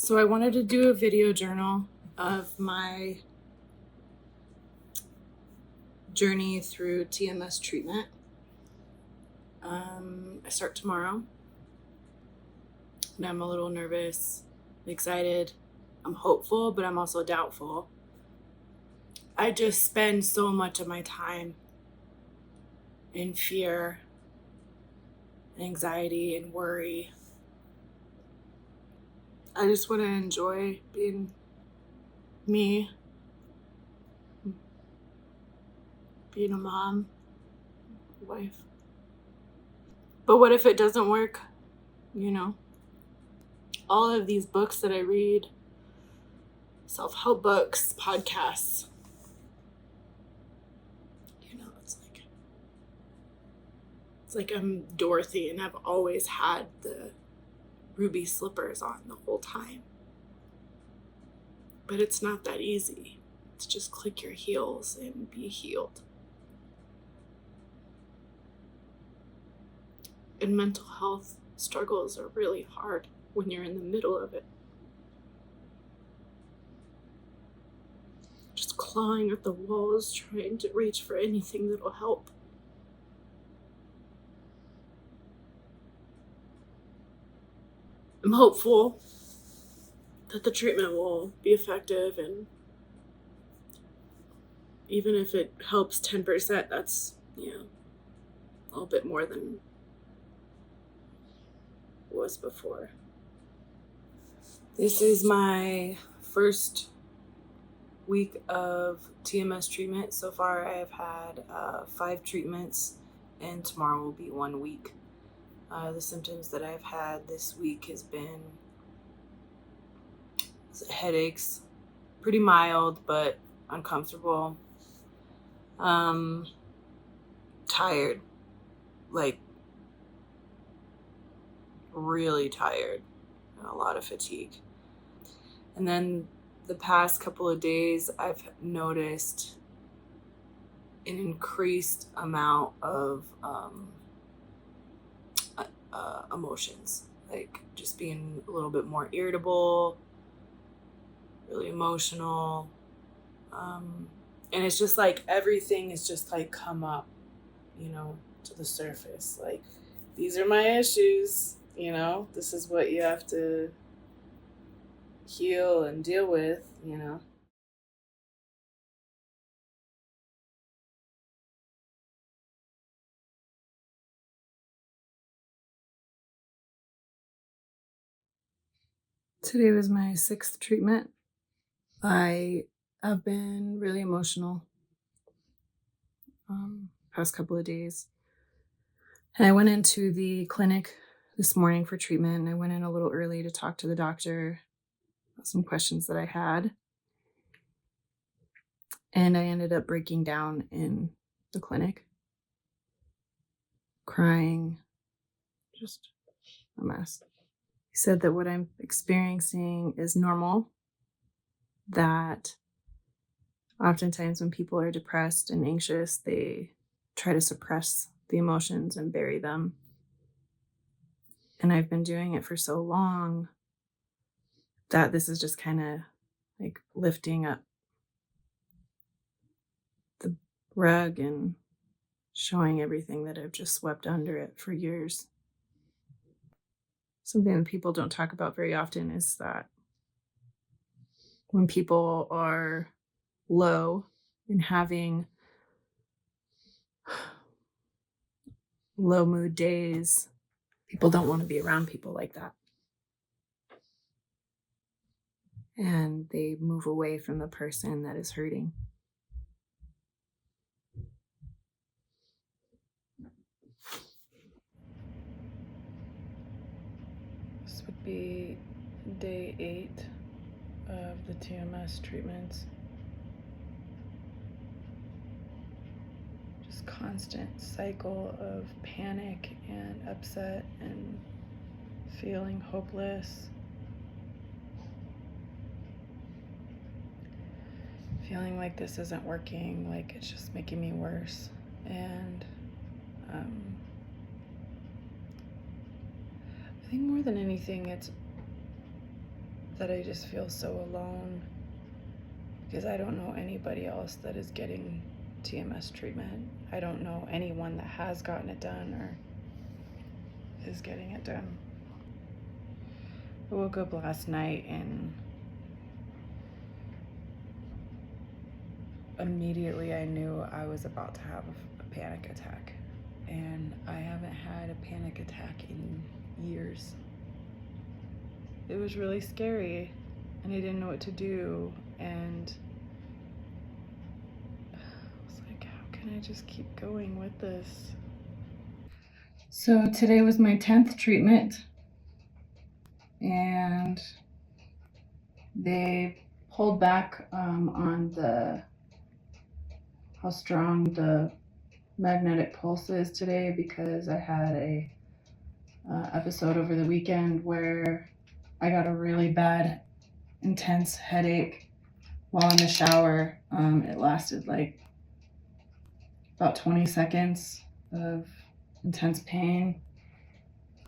So I wanted to do a video journal of my journey through TMS treatment. I start tomorrow, and I'm a little nervous, excited. I'm hopeful, but I'm also doubtful. I just spend so much of my time in fear, and anxiety, and worry. I just want to enjoy being me, being a mom, wife. But what if it doesn't work? All of these books that I read, self-help books, podcasts, it's like I'm Dorothy and I've always had the ruby slippers on the whole time. But it's not that easy. It's just click your heels and be healed. And mental health struggles are really hard when you're in the middle of it. Just clawing at the walls, trying to reach for anything that'll help. I'm hopeful that the treatment will be effective, and even if it helps 10%, that's, a little bit more than it was before. This is my first week of TMS treatment. So far I've had 5 treatments, and tomorrow will be 1 week. The symptoms that I've had this week has been headaches, pretty mild but uncomfortable, tired, like really tired, and a lot of fatigue. And then the past couple of days I've noticed an increased amount of emotions, like just being a little bit more irritable, really emotional, and it's just like everything is just like come up, to the surface. Like, these are my issues, this is what you have to heal and deal with. Today was my 6th treatment. I have been really emotional past couple of days. And I went into the clinic this morning for treatment, and I went in a little early to talk to the doctor about some questions that I had. And I ended up breaking down in the clinic, crying, just a mess. He said that what I'm experiencing is normal, that oftentimes when people are depressed and anxious, they try to suppress the emotions and bury them. And I've been doing it for so long that this is just kind of like lifting up the rug and showing everything that I've just swept under it for years. Something that people don't talk about very often is that when people are low and having low mood days, people don't want to be around people like that. And they move away from the person that is hurting. This would be day 8 of the TMS treatments. Just constant cycle of panic and upset and feeling hopeless. Feeling like this isn't working, like it's just making me worse. And I think more than anything, it's that I just feel so alone because I don't know anybody else that is getting TMS treatment. I don't know anyone that has gotten it done or is getting it done. I woke up last night and immediately I knew I was about to have a panic attack. And I haven't had a panic attack in years. It was really scary and I didn't know what to do. And I was like, how can I just keep going with this? So today was my 10th treatment and they pulled back on how strong the magnetic pulse is today because I had a episode over the weekend where I got a really bad, intense headache while in the shower. It lasted like about 20 seconds of intense pain,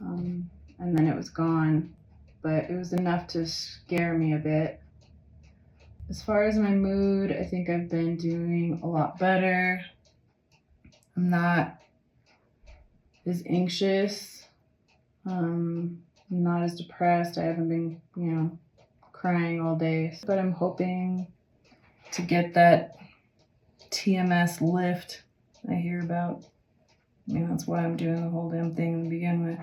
and then it was gone, but it was enough to scare me a bit. As far as my mood, I think I've been doing a lot better. I'm not as anxious. I'm not as depressed. I haven't been, crying all day. But I'm hoping to get that TMS lift I hear about. I mean, that's why I'm doing the whole damn thing to begin with.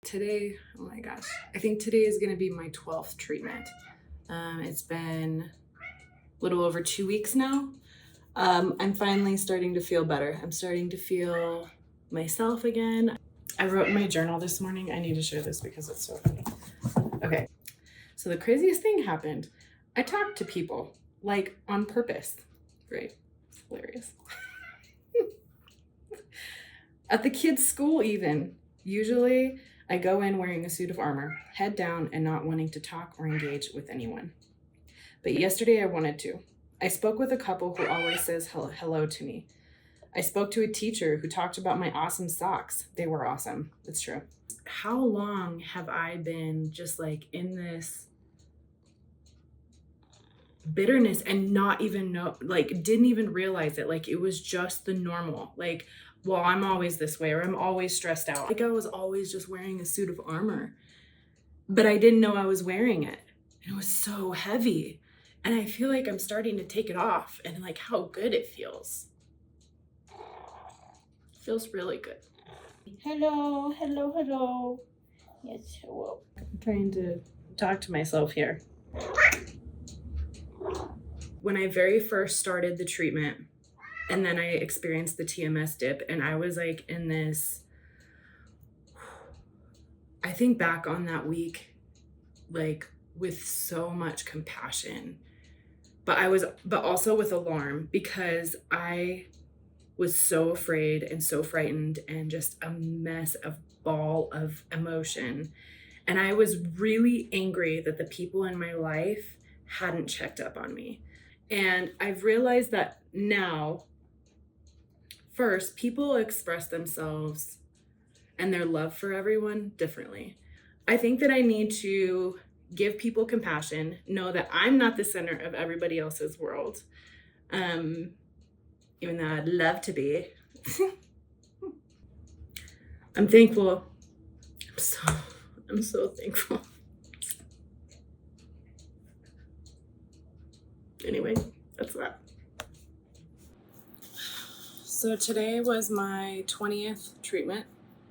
Today, oh my gosh, I think today is going to be my 12th treatment. It's been a little over 2 weeks now. I'm finally starting to feel better. I'm starting to feel myself again. I wrote in my journal this morning. I need to share this because it's so funny. Okay, so the craziest thing happened. I talked to people, like on purpose, right? It's hilarious. At the kids' school even. Usually I go in wearing a suit of armor, head down and not wanting to talk or engage with anyone. But yesterday I wanted to. I spoke with a couple who always says hello to me. I spoke to a teacher who talked about my awesome socks. They were awesome. It's true. How long have I been just like in this bitterness and not even know, like didn't even realize it? Like it was just the normal, like, well, I'm always this way, or I'm always stressed out. Like I was always just wearing a suit of armor, but I didn't know I was wearing it. And it was so heavy. And I feel like I'm starting to take it off and like how good it feels. It feels really good. Hello, hello, hello. Yes, hello. I'm trying to talk to myself here. When I very first started the treatment, and then I experienced the TMS dip, and I was like in this, I think back on that week, like with so much compassion, but also with alarm because I was so afraid and so frightened and just a mess of ball of emotion. And I was really angry that the people in my life hadn't checked up on me. And I've realized that now, first, people express themselves and their love for everyone differently. I think that I need to give people compassion, know that I'm not the center of everybody else's world, even though I'd love to be. I'm thankful. I'm so thankful. Anyway, that's that. So today was my 20th treatment,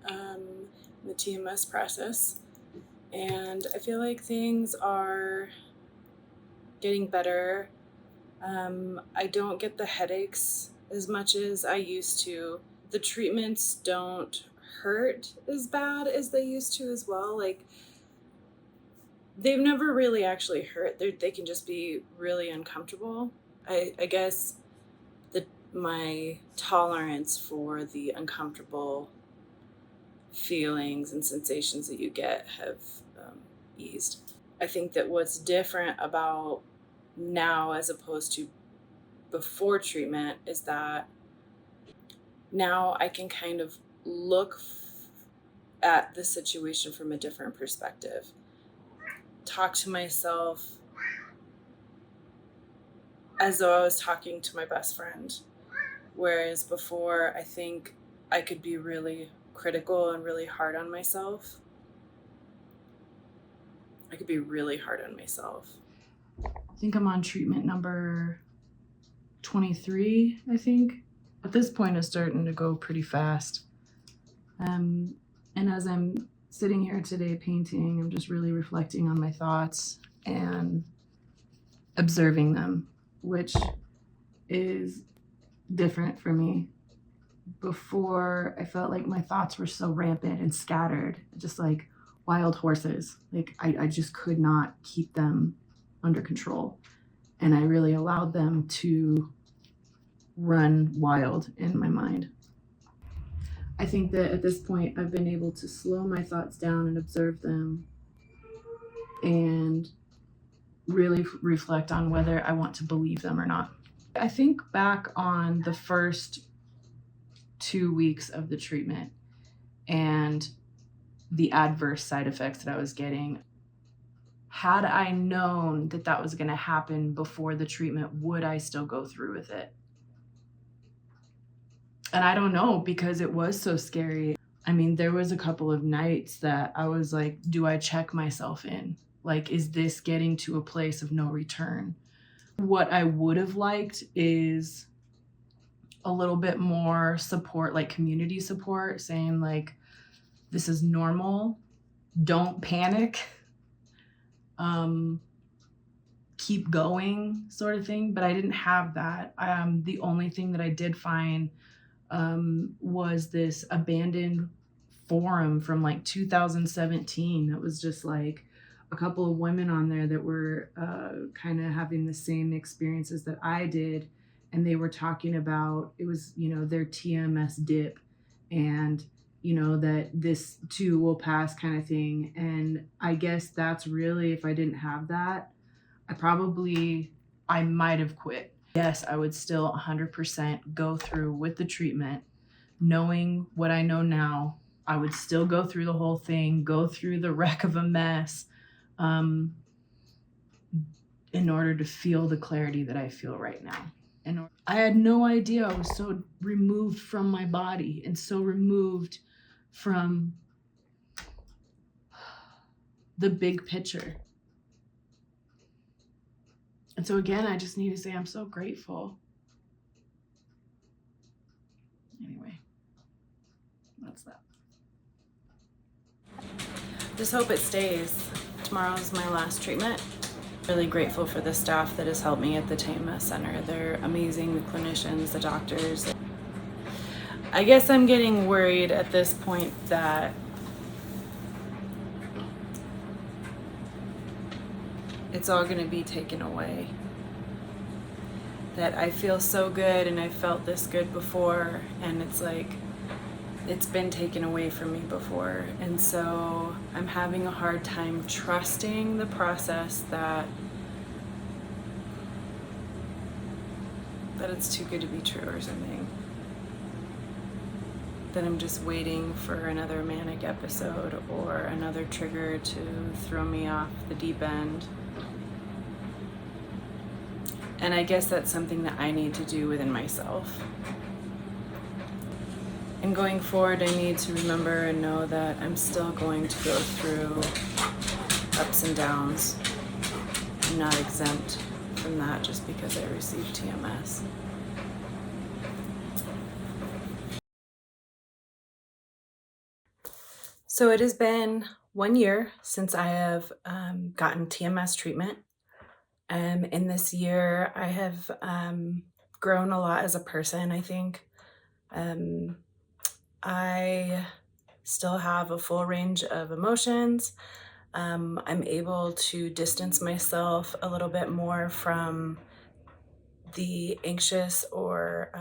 the TMS process, and I feel like things are getting better. I don't get the headaches as much as I used to. The treatments don't hurt as bad as they used to as well. Like, they've never really actually hurt. They can just be really uncomfortable. I guess that my tolerance for the uncomfortable feelings and sensations that you get have eased. I think that what's different about now as opposed to before treatment is that now I can kind of look at the situation from a different perspective. Talk to myself as though I was talking to my best friend. Whereas before, I think I could be really critical and really hard on myself. I could be really hard on myself. I think I'm on treatment number 23, I think. At this point, it's starting to go pretty fast. And as I'm sitting here today painting, I'm just really reflecting on my thoughts and observing them, which is different for me. Before, I felt like my thoughts were so rampant and scattered, just like wild horses. Like I just could not keep them under control. And I really allowed them to run wild in my mind. I think that at this point, I've been able to slow my thoughts down and observe them and really reflect on whether I want to believe them or not. I think back on the first 2 weeks of the treatment and the adverse side effects that I was getting. Had I known that that was going to happen before the treatment, would I still go through with it? And I don't know, because it was so scary. I mean, there was a couple of nights that I was like, do I check myself in? Like, is this getting to a place of no return? What I would have liked is a little bit more support, like community support, saying like, this is normal, don't panic, keep going, sort of thing. But I didn't have that. The only thing that I did find was this abandoned forum from like 2017. That was just like a couple of women on there that were kind of having the same experiences that I did. And they were talking about, it was, their TMS dip, and, that this too will pass kind of thing. And I guess that's really, if I didn't have that, I might have quit. Yes, I would still 100% go through with the treatment, knowing what I know now. I would still go through the whole thing, go through the wreck of a mess, in order to feel the clarity that I feel right now. And I had no idea I was so removed from my body and so removed from the big picture. And so again, I just need to say I'm so grateful. Anyway, that's that. Just hope it stays. Tomorrow's my last treatment. Really grateful for the staff that has helped me at the TMS Center. They're amazing, the clinicians, the doctors. I guess I'm getting worried at this point that it's all going to be taken away. That I feel so good and I felt this good before, and it's like it's been taken away from me before. And so I'm having a hard time trusting the process that it's too good to be true or something. That I'm just waiting for another manic episode or another trigger to throw me off the deep end. And I guess that's something that I need to do within myself. And going forward, I need to remember and know that I'm still going to go through ups and downs. I'm not exempt from that just because I received TMS. So it has been 1 year since I have gotten TMS treatment. In this year, I have grown a lot as a person, I think. I still have a full range of emotions. I'm able to distance myself a little bit more from the anxious or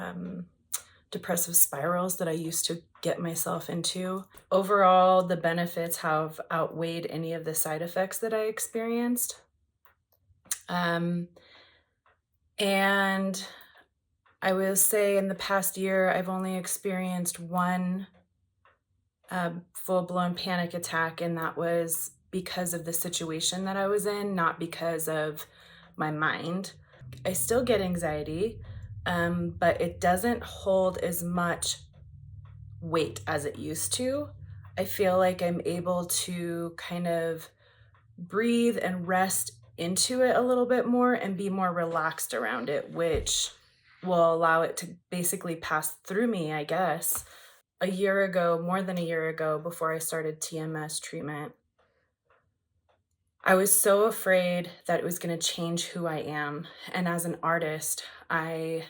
depressive spirals that I used to get myself into. Overall, the benefits have outweighed any of the side effects that I experienced. And I will say in the past year, I've only experienced one a full-blown panic attack, and that was because of the situation that I was in, not because of my mind. I still get anxiety, but it doesn't hold as much weight as it used to. I feel like I'm able to kind of breathe and rest into it a little bit more and be more relaxed around it, which will allow it to basically pass through me, I guess. A year ago, more than a year ago, before I started TMS treatment, I was so afraid that it was going to change who I am. And as an artist, I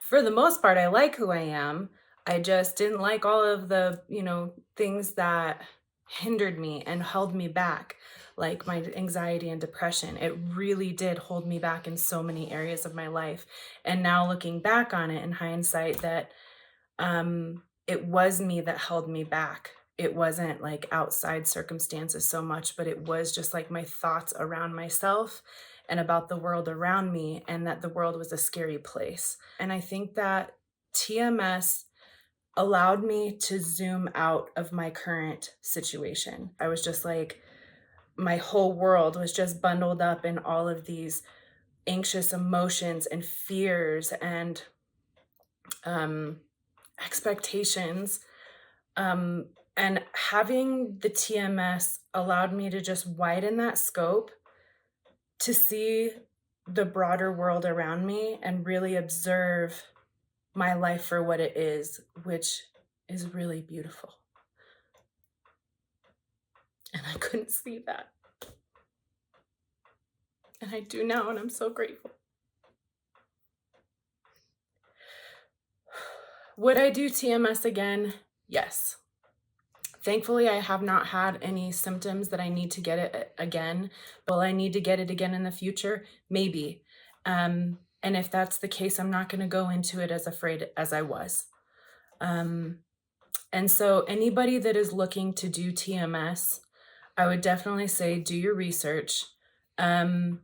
for the most part, I like who I am. I just didn't like all of the, things that hindered me and held me back, like my anxiety and depression. It really did hold me back in so many areas of my life. And now looking back on it in hindsight, that it was me that held me back. It wasn't like outside circumstances so much, but it was just like my thoughts around myself and about the world around me, and that the world was a scary place. And I think that TMS allowed me to zoom out of my current situation. I was just like, my whole world was just bundled up in all of these anxious emotions and fears and um, expectations. And having the TMS allowed me to just widen that scope to see the broader world around me and really observe my life for what it is, which is really beautiful. And I couldn't see that. And I do now, and I'm so grateful. Would I do TMS again? Yes. Thankfully, I have not had any symptoms that I need to get it again. Will I need to get it again in the future? Maybe. And if that's the case, I'm not going to go into it as afraid as I was. And so anybody that is looking to do TMS, I would definitely say do your research. And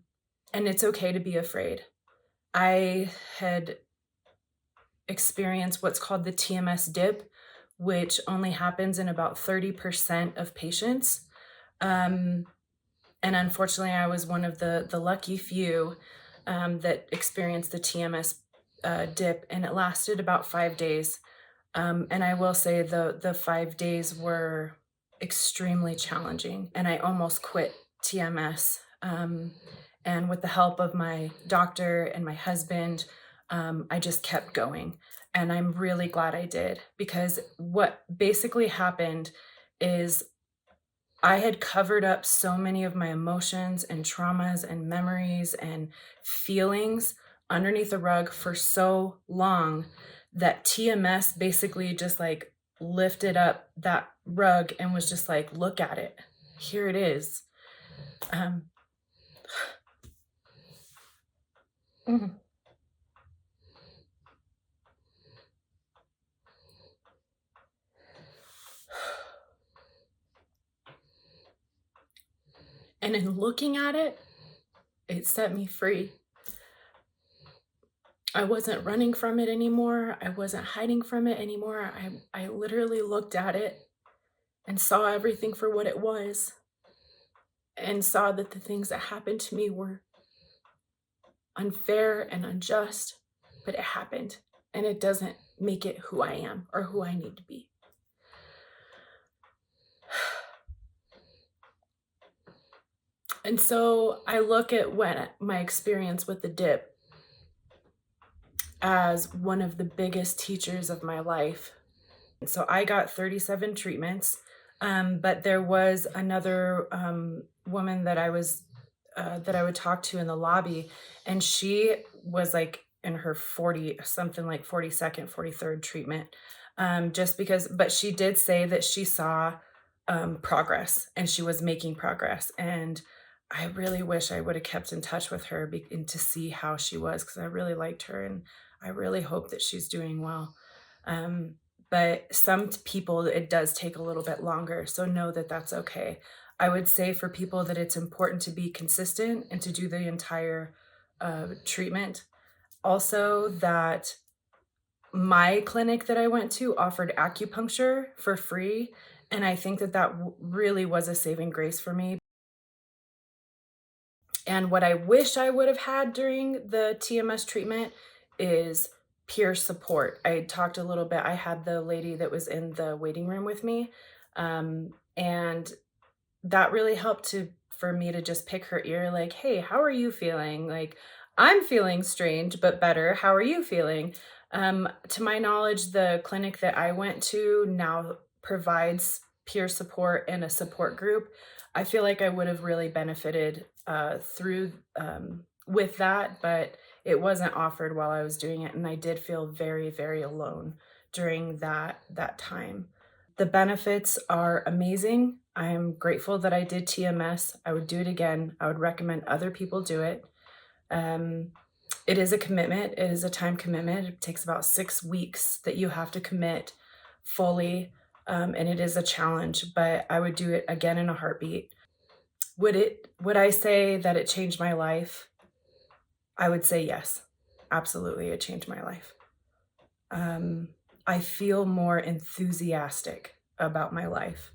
it's okay to be afraid. I had experienced what's called the TMS dip, which only happens in about 30% of patients. And unfortunately, I was one of the lucky few that experienced the TMS dip, and it lasted about 5 days. And I will say the 5 days were extremely challenging, and I almost quit TMS. And with the help of my doctor and my husband, I just kept going. And I'm really glad I did, because what basically happened is I had covered up so many of my emotions and traumas and memories and feelings underneath the rug for so long that TMS basically just like lifted up that rug and was just like, look at it. Here it is. Mhm. And in looking at it, it set me free. I wasn't running from it anymore. I wasn't hiding from it anymore. I literally looked at it and saw everything for what it was, and saw that the things that happened to me were unfair and unjust, but it happened, and it doesn't make it who I am or who I need to be. And so I look at my experience with the dip as one of the biggest teachers of my life. And so I got 37 treatments, but there was another woman that I would talk to in the lobby, and she was like in her 42nd, 43rd treatment. But she did say that she saw progress, and she was making progress. And I really wish I would have kept in touch with her and to see how she was, because I really liked her, and I really hope that she's doing well. But some people, it does take a little bit longer. So know that that's okay. I would say for people that it's important to be consistent and to do the entire treatment. Also, that my clinic that I went to offered acupuncture for free, and I think that really was a saving grace for me. And what I wish I would have had during the TMS treatment is peer support. I talked a little bit. I had the lady that was in the waiting room with me, and that really helped for me to just pick her ear, like, "Hey, how are you feeling?" Like, "I'm feeling strange, but better. How are you feeling?" To my knowledge, the clinic that I went to now provides peer support and a support group. I feel like I would have really benefited through with that, but it wasn't offered while I was doing it, and I did feel very, very alone during that time. The benefits are amazing. I'm grateful that I did TMS. I would do it again. I would recommend other people do it. Um, it is a commitment. It is a time commitment. It takes about 6 weeks that you have to commit fully, and it is a challenge, but I would do it again in a heartbeat. Would I say that it changed my life? I would say yes. Absolutely, it changed my life. I feel more enthusiastic about my life.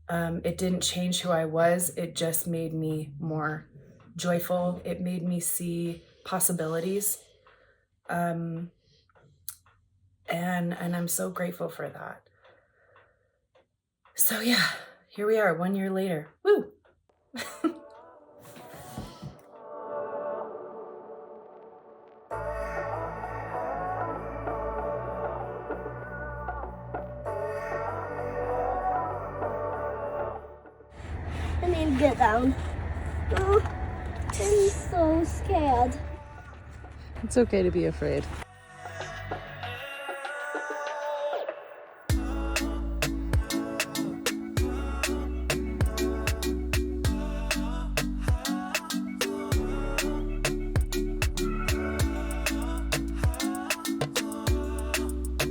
It didn't change who I was. It just made me more joyful. It made me see possibilities. And I'm so grateful for that. So yeah, here we are 1 year later. Woo! I need to get down. Oh, I'm so scared. It's okay to be afraid.